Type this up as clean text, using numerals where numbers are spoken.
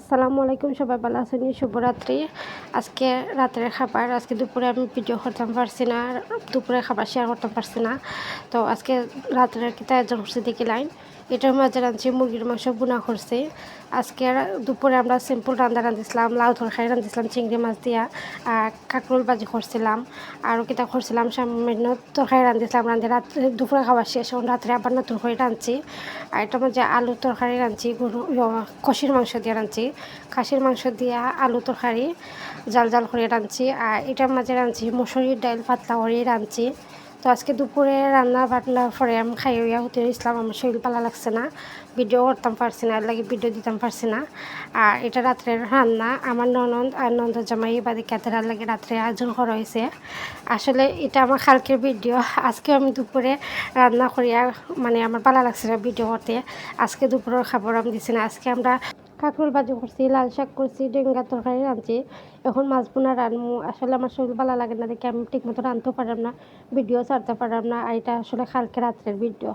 আসসালামু আলাইকুম, সবাই ভালো আছেন? শুভরাত্রি। আজকে রাতের খাবার, আজকে দুপুরে আমি ভিডিও করতাম পারছি না, দুপুরে খাবার শেয়ার করতাম পারছি না। তো আজকে রাতের কিতা আয়োজন করছি দেখি লাইন। এটার মাঝে রাঁধছি মুরগির মাংস বুনা করছি। আজকে দুপুরে আমরা সিম্পল রান্না রাঁধিছিলাম, লাউ তরকারি রাঁধিছিলাম চিংড়ি মাছ দিয়া, আর কাঁকরোল ভাজি করছিলাম, আরও কিতা করছিলাম সামান্য তরকারি রাঁধিছিলাম। রাঁধে রাত্রে দুপুরে খাবার শেষ, এখন রাত্রে আবার নতুন করে রাঁধছি। আর এটার মধ্যে আলু তরকারি রাঁধছি, কষির মাংস দিয়ে রাঁধছি, খাসির মাংস দিয়া আলু তরকারি জাল জাল করে রাঁধছি। আর এটার মাঝে রাঁধছি মুসুরির ডাল পাতলা করে রাঁধছি। তো আজকে দুপুরে রান্না বান্নার পরে আমি খাইয়া হতে ইসলাম, আমার শরীর ভালো লাগছে না, ভিডিও করতাম পারছি না, এর লাগে ভিডিও দিতাম পারছি না। আর এটা রাত্রের রান্না, আমার ননদ আর নন্দ জামাই বাদে ক্যাতেরার লাগে রাত্রে আয়োজন করা হয়েছে। আসলে এটা আমার কালকের ভিডিও, আজকে আমি দুপুরে রান্না করিয়া মানে আমার ভালো লাগছে না ভিডিও করতে। আজকে দুপুরের খাবার আমি দিছি না। আজকে আমরা কাঁকরোল ভাজি করছি, লাল শাক করছি, ডেঙ্গার তরকারি রাঁধছি, এখন মাছ বোনা রান্নু। আসলে আমার শরীর ভালো লাগে না দেখে আমি ঠিক মতো রাঁধতেও পারলাম না, ভিডিও ছাড়তে পারলাম না। আর এটা আসলে কালকে রাত্রের ভিডিও।